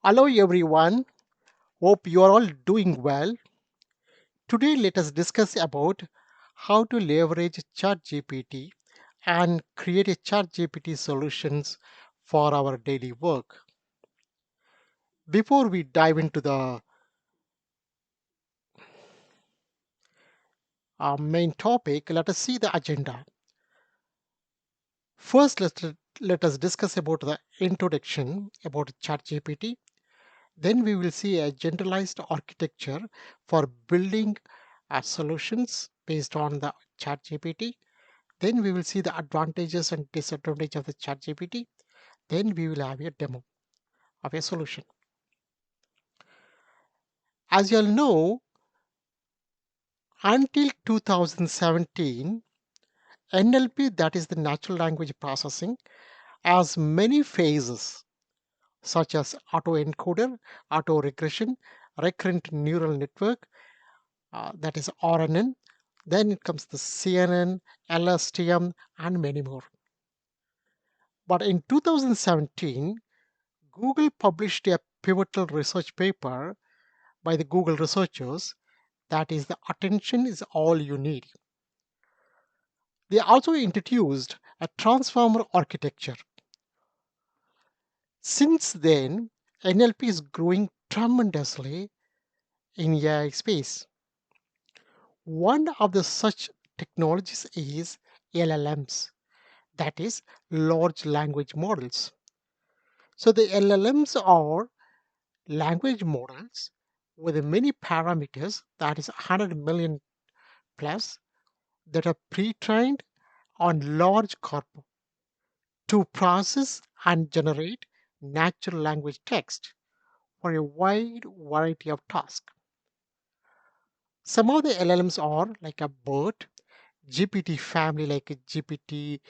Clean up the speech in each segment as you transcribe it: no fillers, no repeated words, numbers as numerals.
Hello everyone, hope you are all doing well. Today let us discuss about how to leverage ChatGPT and create a ChatGPT solutions for our daily work. Before we dive into the main topic, let us see the agenda. First, let us discuss about the introduction about ChatGPT. Then we will see a generalized architecture for building solutions based on the ChatGPT. Then we will see the advantages and disadvantages of the ChatGPT. Then we will have a demo of a solution. As you all know, until 2017, NLP, that is the natural language processing, has many phases such as autoencoder, auto-regression, recurrent neural network, that is RNN. Then it comes the CNN, LSTM, and many more. But in 2017, Google published a pivotal research paper by the Google researchers, that is, the attention is all you need. They also introduced a transformer architecture. Since then, NLP is growing tremendously in AI space. One of the such technologies is LLMs, that is, large language models. So the LLMs are language models with many parameters, that is 100 million plus, that are pre-trained on large corpus to process and generate natural language text for a wide variety of tasks. Some of the LLMs are like a BERT, GPT family like a GPT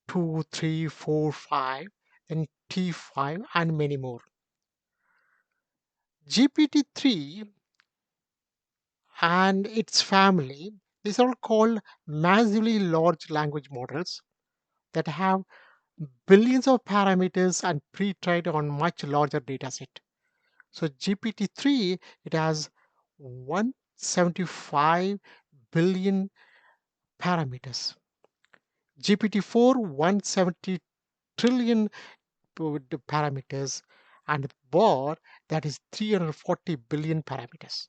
2, 3, 4, 5, and T5, and many more. GPT-3 and its family, these are called massively large language models that have billions of parameters and pre-trained on much larger data set. So GPT-3, it has 175 billion parameters. GPT-4, 170 trillion parameters, and BOR, that is 340 billion parameters.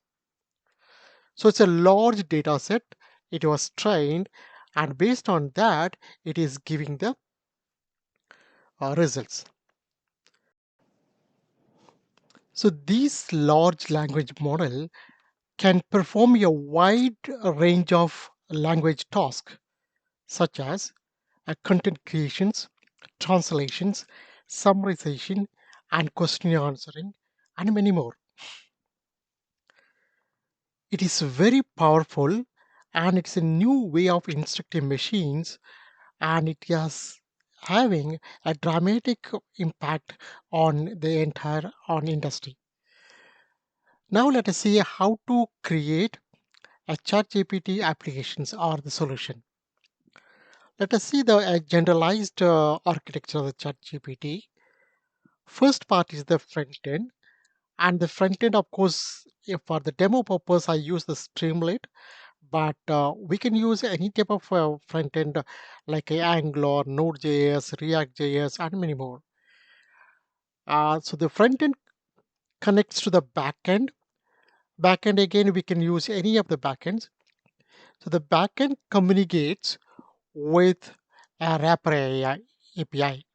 So it's a large data set. It was trained, and based on that, it is giving the results. So these large language model can perform a wide range of language tasks, such as content creations, translations, summarization, and question answering, and many more. It is very powerful, and it's a new way of instructing machines, and it is having a dramatic impact on the entire on industry. Now let us see how to create a ChatGPT applications or the solution. Let us see the generalized architecture of the ChatGPT. First part is the front end, and the front end, of course, if for the demo purpose, I use the Streamlit, but we can use any type of front end like a Angular, Node.js, React.js, and many more. So the front end connects to the back end. Back end, again, we can use any of the backends. So the backend communicates with a wrapper AI API.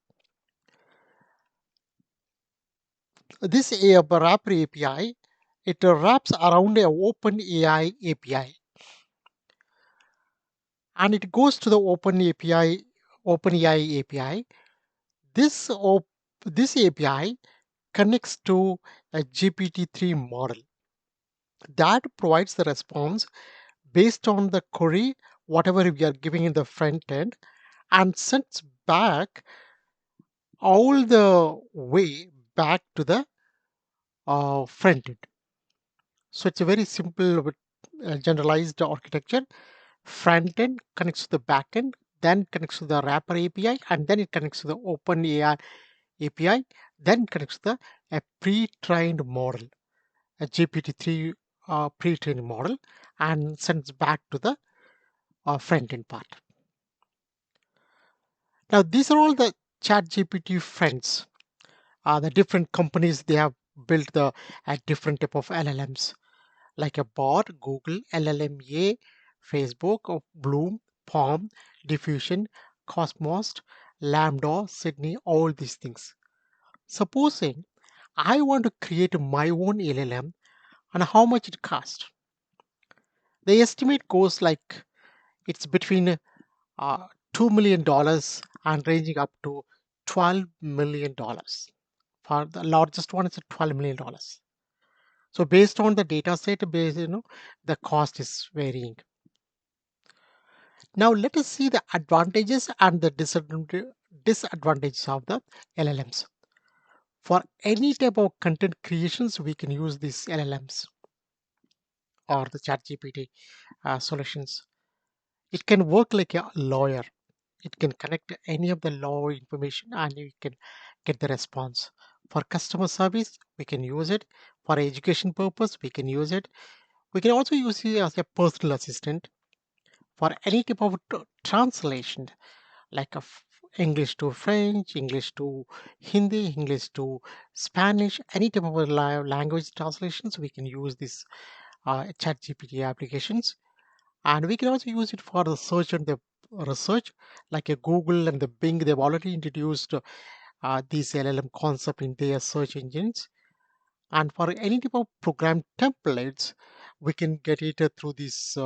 This wrapper API, it wraps around a OpenAI API, and it goes to the OpenAI API. This API connects to a GPT-3 model that provides the response based on the query, whatever we are giving in the front end, and sends back all the way back to the front end. So it's a very simple generalized architecture. Front end connects to the back end, then connects to the wrapper API, and then it connects to the OpenAI API. then connects a pre-trained model, a GPT-3 pre-trained model, and sends back to the front-end part. Now, these are all the ChatGPT friends. The different companies they have built the different type of LLMs, like a bot, Google, LLMA, Facebook, of Bloom, Palm, Diffusion, Cosmos, Lambda, Sydney, all these things. Supposing I want to create my own LLM and how much it costs. The estimate goes like it's between $2 million and ranging up to $12 million. For the largest one, it's $12 million. So based on the data set, the cost is varying. Now let us see the advantages and the disadvantages of the LLMs. For any type of content creations, we can use these LLMs or the ChatGPT solutions. It can work like a lawyer. It can connect any of the law information and you can get the response. For customer service, we can use it. For education purpose, we can use it. We can also use it as a personal assistant for any type of translation, like English to French, English to Hindi, English to Spanish, any type of language translations. We can use this ChatGPT applications, and we can also use it for the search and the research, like a Google and the Bing. They've already introduced these LLM concept in their search engines, and for any type of program templates, we can get it through these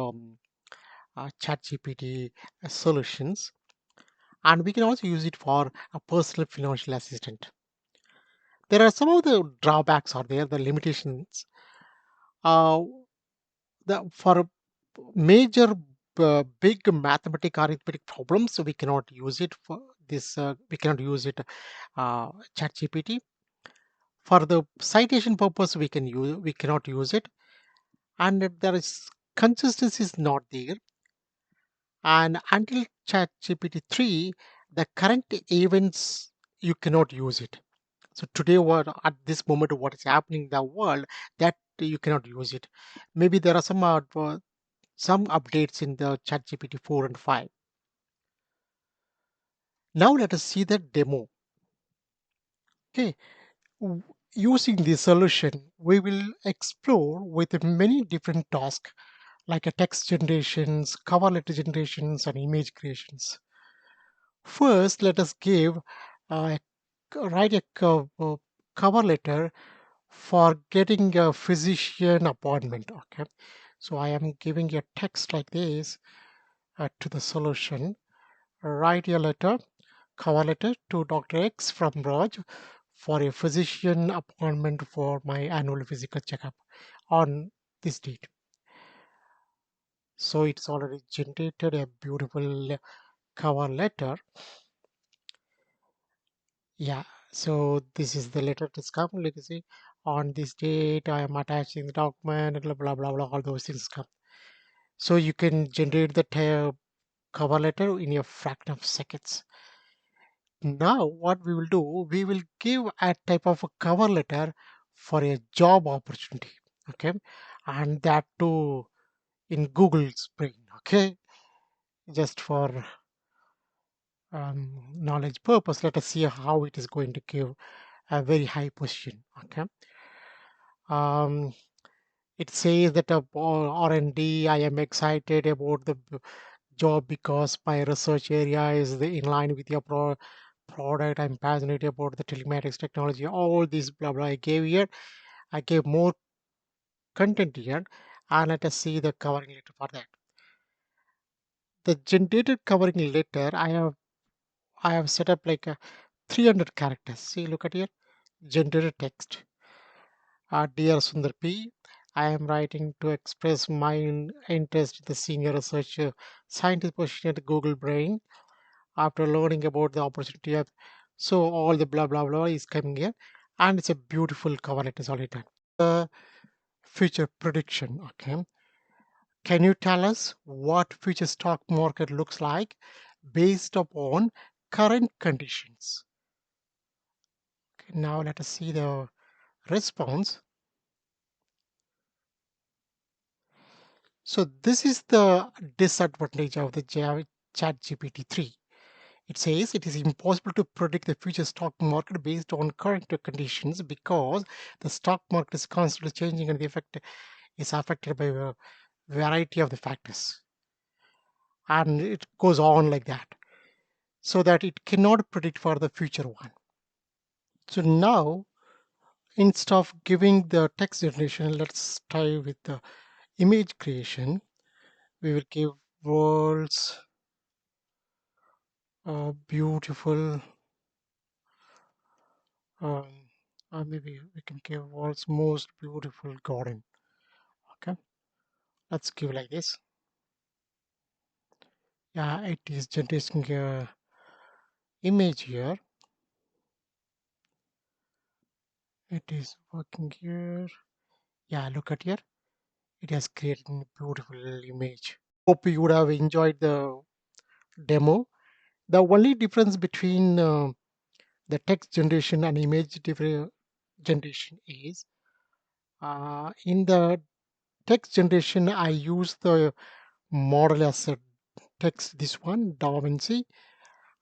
ChatGPT solutions, and we can also use it for a personal financial assistant. There are some of the drawbacks are there, the limitations. Uh, the for major big mathematical arithmetic problems, we cannot use it for this. We cannot use it ChatGPT. For the citation purpose, we cannot use it, and there is consistency is not there. And until ChatGPT 3, the current events you cannot use it. So today, what at this moment, what is happening in the world, that you cannot use it. Maybe there are some updates in the ChatGPT 4 and 5. Now let us see the demo. Okay, using this solution, we will explore with many different tasks like a text generations, cover letter generations, and image creations. First, let us write a cover letter for getting a physician appointment. Okay, so I am giving a text like this to the solution. Write a letter, cover letter to Dr. X from Raj for a physician appointment for my annual physical checkup on this date. So it's already generated a beautiful cover letter. Yeah, so this is the letter discovered. Like you see, on this date, I am attaching the document, blah blah blah blah. All those things come. So you can generate the cover letter in a fraction of seconds. Now, what we will do, we will give a type of a cover letter for a job opportunity. Okay, and that too in Google's brain. Okay, just for knowledge purpose, let us see how it is going to give a very high position. Okay. Um, it says that R&D, I am excited about the job because my research area is in line with your product. I'm passionate about the telematics technology. All this blah blah I gave here. I gave more content here, and let us see the covering letter for that. The generated covering letter, I have set up like a 300 characters. See, look at here, generated text. Dear Sundar P, I am writing to express my interest in the senior research scientist position at Google Brain after learning about the opportunity. So all the blah blah blah is coming here, and it's a beautiful cover letter is already done. Future prediction. Okay, can you tell us what future stock market looks like based upon current conditions? Now let us see the response. So this is the disadvantage of the ChatGPT 3. It says it is impossible to predict the future stock market based on current conditions because the stock market is constantly changing and the effect is affected by a variety of the factors. And it goes on like that, so that it cannot predict for the future one. So now, instead of giving the text generation, let's try with the image creation. We will give world's beautiful, um, or maybe we can give world's most beautiful garden. Okay, let's give like this. Yeah, it is generating a image here. It is working here. Yeah, look at here. It has created a beautiful image. Hope you would have enjoyed the demo. The only difference between the text generation and generation is in the text generation, I use the model as a text, this one, Da Vinci,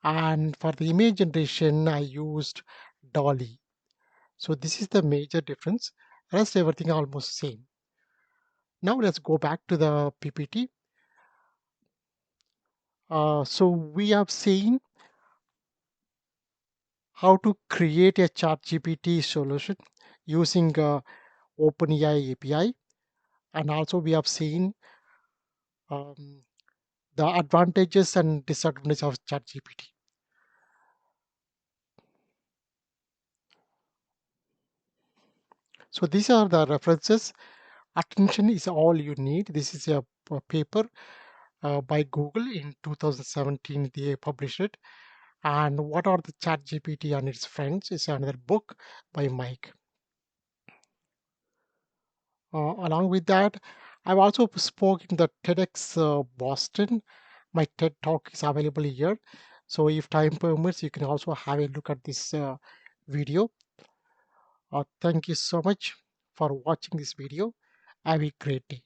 and for the image generation, I used Dolly. So this is the major difference. Rest everything almost same. Now let's go back to the PPT. So we have seen how to create a ChatGPT solution using OpenAI API, and also we have seen um, the advantages and disadvantages of ChatGPT. So these are the references. Attention is all you need. This is a paper by Google in 2017. They published it. And what are the ChatGPT and its friends is another book by Mike. Along with that, I've also spoke in the TEDx Boston. My TED talk is available here. So if time permits, you can also have a look at this video. Thank you so much for watching this video. Have a great day.